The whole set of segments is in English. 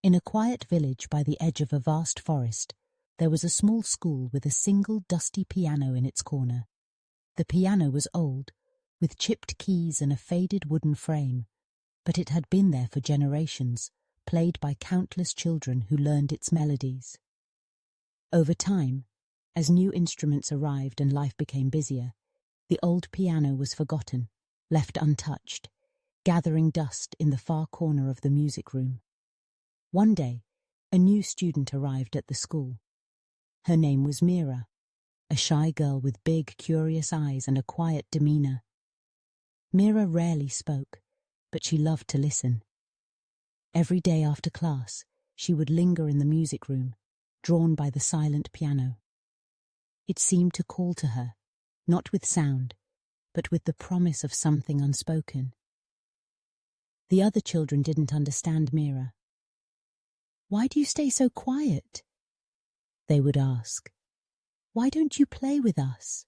In a quiet village by the edge of a vast forest, there was a small school with a single dusty piano in its corner. The piano was old, with chipped keys and a faded wooden frame, but it had been there for generations, played by countless children who learned its melodies. Over time, as new instruments arrived and life became busier, the old piano was forgotten, left untouched, gathering dust in the far corner of the music room. One day, a new student arrived at the school. Her name was Mira, a shy girl with big, curious eyes and a quiet demeanor. Mira rarely spoke, but she loved to listen. Every day after class, she would linger in the music room, drawn by the silent piano. It seemed to call to her, not with sound, but with the promise of something unspoken. The other children didn't understand Mira. "Why do you stay so quiet?" they would ask. "Why don't you play with us?"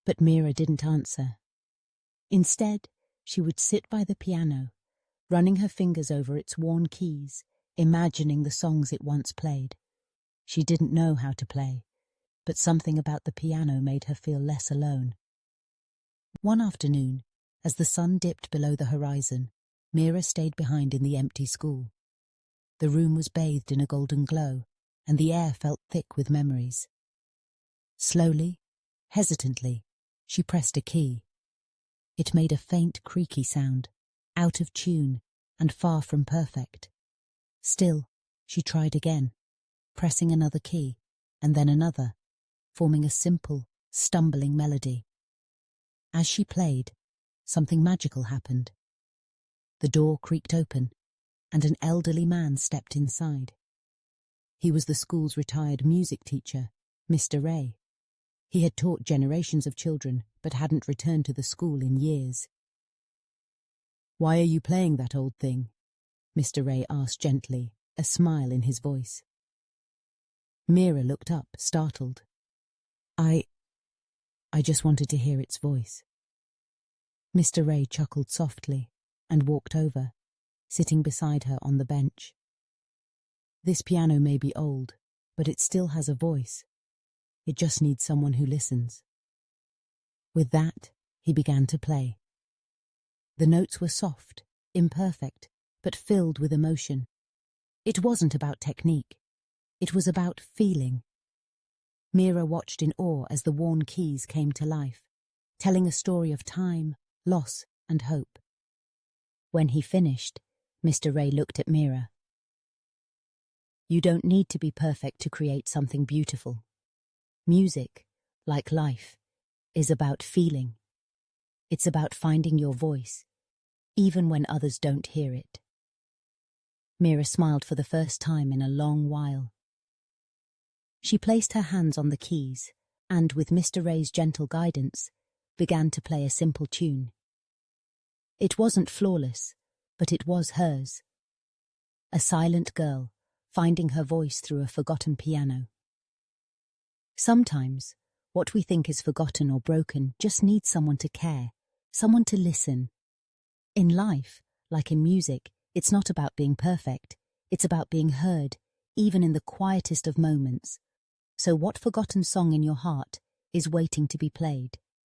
But Mira didn't answer. Instead, she would sit by the piano, running her fingers over its worn keys, imagining the songs it once played. She didn't know how to play, but something about the piano made her feel less alone. One afternoon, as the sun dipped below the horizon, Mira stayed behind in the empty school. The room was bathed in a golden glow, and the air felt thick with memories. Slowly, hesitantly, she pressed a key. It made a faint, creaky sound, out of tune and far from perfect. Still, she tried again, pressing another key, and then another, forming a simple, stumbling melody. As she played, something magical happened. The door creaked open, and an elderly man stepped inside. He was the school's retired music teacher, Mr. Ray. He had taught generations of children, but hadn't returned to the school in years. "Why are you playing that old thing?" Mr. Ray asked gently, a smile in his voice. Mira looked up, startled. I just wanted to hear its voice." Mr. Ray chuckled softly and walked over, sitting beside her on the bench. "This piano may be old, but it still has a voice. It just needs someone who listens." With that, he began to play. The notes were soft, imperfect, but filled with emotion. It wasn't about technique. It was about feeling. Mira watched in awe as the worn keys came to life, telling a story of time, loss, and hope. When he finished, Mr. Ray looked at Mira. "You don't need to be perfect to create something beautiful. Music, like life, is about feeling. It's about finding your voice, even when others don't hear it." Mira smiled for the first time in a long while. She placed her hands on the keys and, with Mr. Ray's gentle guidance, began to play a simple tune. It wasn't flawless, but it was hers. A silent girl, finding her voice through a forgotten piano. Sometimes, what we think is forgotten or broken just needs someone to care, someone to listen. In life, like in music, it's not about being perfect. It's about being heard, even in the quietest of moments. So what forgotten song in your heart is waiting to be played?